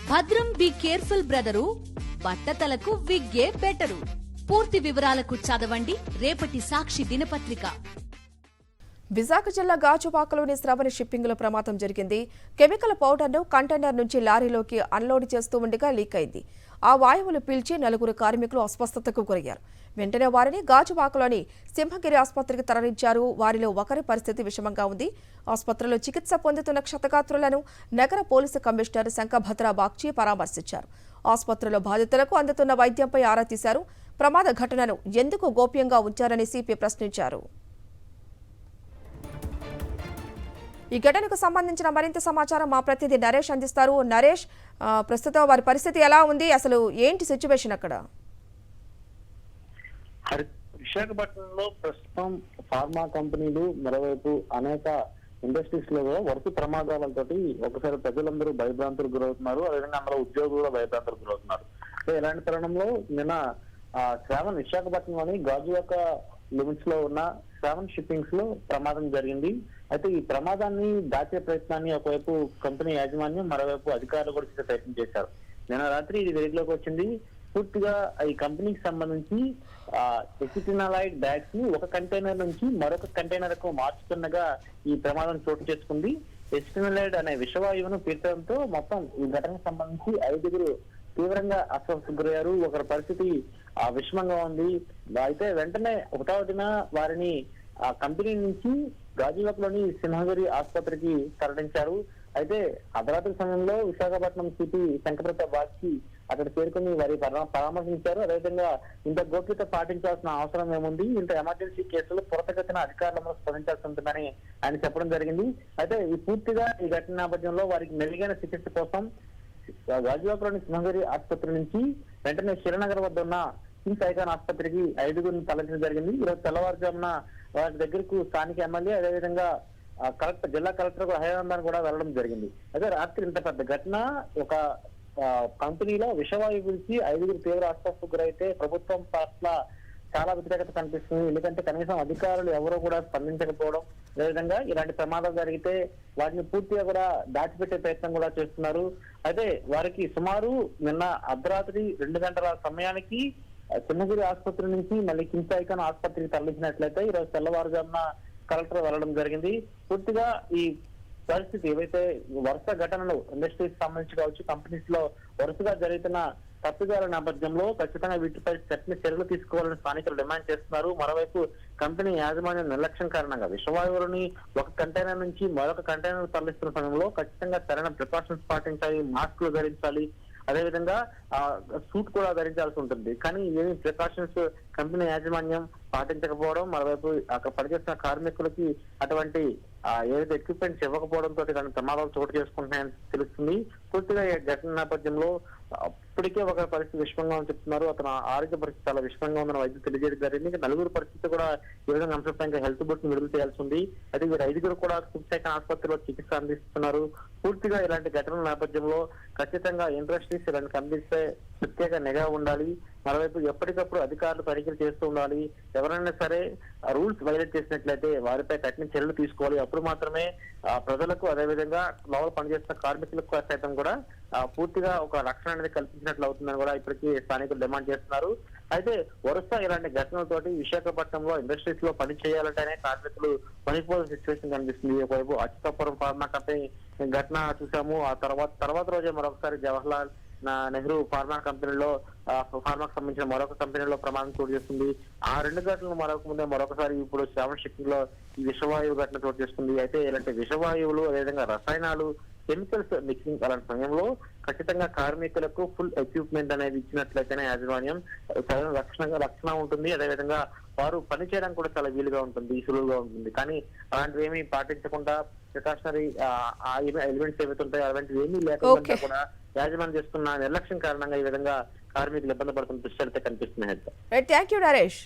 భద్రం be careful brother, బట్టతలకు విగ్గే better. పూర్తి వివరాలకు చదవండి రేపటి సాక్షి దినపత్రిక. విశాఖ జిల్లా గాజువాకలోని శ్రవణ షిప్పింగ్ లో ప్రమాదం జరిగింది. కెమికల్ పౌడర్ను కంటైనర్ నుంచి లారీలోకి అన్లోడ్ చేస్తూ ఉండగా లీక్ అయింది. ఆ వాయువులు పీల్చి 4 కార్మికులు అస్వస్థతకు గురయ్యారు. వెంటనే వారిని గాజువాకలోని సింహగిరి ఆసుపత్రికి తరలించారు. వారిలో ఒకరి పరిస్థితి విషమంగా ఉంది. ఆసుపత్రిలో చికిత్స పొందుతున్న క్షతగాత్రులను నగర పోలీసు కమిషనర్ శంఖభద్ర బాగ్చి పరామర్శించారు. ఆసుపత్రిలో బాధితులకు అందుతున్న వైద్యంపై ఆరా తీశారు. ప్రమాద ఘటనను ఎందుకు గోప్యంగా ఉంచారని సిపి ప్రశ్నించారు. ఈ ఘటనకు సంబంధించిన మరింత సమాచారం మా ప్రతినిధి నరేష్ అందిస్తారు. నరేష్, ప్రస్తుతం వారి పరిస్థితి ఎలా ఉంది, అసలు ఏంటి సిచ్యువేషన్ అక్కడ? విశాఖపట్నంలో ప్రస్తుతం ఫార్మా కంపెనీలు, మరోవైపు అనేక ఇండస్ట్రీస్ లో వరుస ప్రమాదాలతోటి ఒకసారి ప్రజలందరూ భయభ్రాంతులకు గురవుతున్నారు. అదేవిధంగా అందులో ఉద్యోగులు కూడా భయభ్రాంతులకు గురవుతున్నారు. ఇలాంటి తరుణంలో నిన్న శ్రావణ్ విశాఖపట్నంలోని గాజువాక లిమిట్స్ లో ఉన్న శ్రావణ్ షిప్పింగ్స్ లో ప్రమాదం జరిగింది. అయితే ఈ ప్రమాదాన్ని దాచే ప్రయత్నాన్ని ఒకవైపు కంపెనీ యాజమాన్యం, మరోవైపు అధికారులు కూడా చేసే ప్రయత్నం చేశారు. నిన్న రాత్రి ఇది వెలుగులోకి వచ్చింది. పూర్తిగా ఈ కంపెనీకి సంబంధించి ఎసిటినాలైడ్ బ్యాగ్స్ ని ఒక కంటైనర్ నుంచి మరొక కంటైనర్ కు మార్చుతుండగా ఈ ప్రమాదం చోటు చేసుకుంది. ఎసిటినాలైడ్ అనే విషవాయువును పీల్చడంతో మొత్తం ఈ ఘటనకు సంబంధించి 5 తీవ్రంగా అస్వస్థతకు గురయ్యారు. ఒకరి పరిస్థితి విషమంగా ఉంది. అయితే వెంటనే ఒకటవదిన వారిని ఆ కంపెనీ నుంచి గాజువాకలోని సింహగిరి ఆసుపత్రికి తరలించారు. అయితే అర్ధరాత్రి సమయంలో విశాఖపట్నం సిపి శంఖభద్ర బాగ్చి అక్కడ చేరుకుని వారి పరామర్శించారు. అదేవిధంగా ఇంత గోప్యత పాటించాల్సిన అవసరం ఏముంది, ఇంత ఎమర్జెన్సీ కేసులు త్వరితగతిన అధికారులను స్పందించాల్సి ఉంటుందని ఆయన చెప్పడం జరిగింది. అయితే ఈ పూర్తిగా ఈ ఘటన నేపథ్యంలో వారికి మెరుగైన చికిత్స కోసం గాజువాకలోని సింహగిరి ఆసుపత్రి నుంచి వెంటనే శ్రీనగర్ వద్ద ఉన్న కిమ్స్ ఐకాన్ ఆసుపత్రికి 5 తరలించడం జరిగింది. ఈరోజు తెల్లవారుజామున వారి దగ్గరకు స్థానిక ఎమ్మెల్యే, అదేవిధంగా జిల్లా కలెక్టర్ హైదరాబాద్ కూడా వెళ్లడం జరిగింది. అదే రాత్రి ఇంత పెద్ద ఘటన ఒక కంపెనీలో విషవాయువు పిలిచి 5 తీవ్ర అస్వస్థతకు గురైతే ప్రభుత్వం పట్ల చాలా వ్యతిరేకత కనిపిస్తుంది. ఎందుకంటే కనీసం అధికారులు ఎవరో కూడా స్పందించకపోవడం, అదేవిధంగా ఇలాంటి ప్రమాదాలు జరిగితే వాటిని పూర్తిగా కూడా దాచిపెట్టే ప్రయత్నం కూడా చేస్తున్నారు. అయితే వారికి సుమారు నిన్న అర్ధరాత్రి 2 గంటల సమయానికి సింహగిరి ఆసుపత్రి నుంచి మళ్ళీ కిమ్స్ ఐకాన్ ఆసుపత్రికి తరలించినట్లయితే ఈరోజు తెల్లవారుజామున కలెక్టర్ వెళ్లడం జరిగింది. పూర్తిగా ఈ పరిస్థితి ఏవైతే వరుస ఘటనలు ఇండస్ట్రీస్ సంబంధించి కావచ్చు, కంపెనీస్ లో వరుసగా జరుగుతున్న తప్పిదాల నేపథ్యంలో ఖచ్చితంగా వీటిపై కఠిన చర్యలు తీసుకోవాలని స్థానికులు డిమాండ్ చేస్తున్నారు. మరోవైపు కంపెనీ యాజమాన్యం నిర్లక్ష్యం కారణంగా విషవాయువులని ఒక కంటైనర్ నుంచి మరొక కంటైనర్ తరలిస్తున్న సమయంలో ఖచ్చితంగా సరైన ప్రికాషన్స్ పాటించాలి, మాస్కులు ధరించాలి, అదేవిధంగా సూట్ కూడా ధరించాల్సి ఉంటుంది. కానీ ఏమి ప్రికాషన్స్ కంపెనీ యాజమాన్యం పాటించకపోవడం, మరోవైపు అక్కడ పనిచేస్తున్న కార్మికులకి అటువంటి ఏదైతే ఎక్విప్మెంట్స్ ఇవ్వకపోవడంతో దాని ప్రమాదాలు చోటు చేసుకుంటున్నాయని తెలుస్తుంది. పూర్తిగా ఈ ఘటన నేపథ్యంలో ఇప్పటికే ఒక పరిస్థితి విషమంగా అని చెప్తున్నారు. అతను ఆరోగ్య పరిస్థితి చాలా విషమంగా ఉందని వైద్యులు తెలియజేయడం జరిగింది. ఇంకా 4 పరిస్థితి కూడా ఈ విధంగా అంశంపై ఇంకా హెల్త్ బుక్ ని విడుదల చేయాల్సి ఉంది. అయితే వీరు 5 కూడా కిమ్స్ ఆసుపత్రిలో చికిత్స అందిస్తున్నారు. పూర్తిగా ఇలాంటి ఘటనల నేపథ్యంలో ఖచ్చితంగా ఇండస్ట్రీస్ ఇలాంటి కంపెనీస్ పై ప్రత్యేక నిఘా ఉండాలి. మరోవైపు ఎప్పటికప్పుడు అధికారులు తనిఖీలు చేస్తూ ఉండాలి. ఎవరైనా సరే రూల్స్ వైలేట్ చేసినట్లయితే వారిపై కఠిన చర్యలు తీసుకోవాలి. అప్పుడు మాత్రమే ప్రజలకు, అదేవిధంగా లోపల పనిచేస్తున్న కార్మికులకు సైతం కూడా పూర్తిగా ఒక రక్షణ అనేది కల్పించినట్లు అవుతుందని కూడా ఇప్పటికీ స్థానికులు డిమాండ్ చేస్తున్నారు. అయితే వరుస ఇలాంటి ఘటనలతోటి విశాఖపట్నంలో ఇండస్ట్రీస్ లో పని చేయాలంటేనే కార్మికులు పనిపోయిన సిచ్యువేషన్ కనిపిస్తుంది. ఒకవైపు అచ్యుతాపురం ఫార్మా కంపెనీ ఘటన చూసాము. ఆ తర్వాత రోజే మరొకసారి జవహర్లాల్ నెహ్రూ ఫార్మా కంపెనీలో ఫార్మాకు సంబంధించిన మరొక కంపెనీలో ప్రమాదం చోటు చేస్తుంది. ఆ 2 ఘటనలు మరొకసారి ఇప్పుడు శ్రావణ షిప్పింగ్ లో ఈ విషవాయువు ఘటన చోటు చేస్తుంది. అయితే ఇలాంటి విషవాయువులు, అదేవిధంగా రసాయనాలు, కెమికల్స్ మిక్సింగ్ అలాంటి సమయంలో ఖచ్చితంగా కార్మికులకు ఫుల్ ఎక్విప్మెంట్ అనేది ఇచ్చినట్లయితేనే యాజమాన్యం రక్షణ ఉంటుంది. అదేవిధంగా వారు పని చేయడానికి కూడా చాలా వీలుగా ఉంటుంది, సులువుగా ఉంటుంది. కానీ అలాంటివి ఏమీ పాటించకుండా ప్రికాషనరీ ఎలిమెంట్స్ ఏవైతే ఉంటాయో అలాంటివి ఏమీ లేకుండా కూడా యాజమాన్యం చేస్తున్న నిర్లక్ష్యం కారణంగా ఈ విధంగా కార్మికులు ఇబ్బంది పడుతున్న దృశ్యాలతో కనిపిస్తున్నాయి. Thank you Naresh.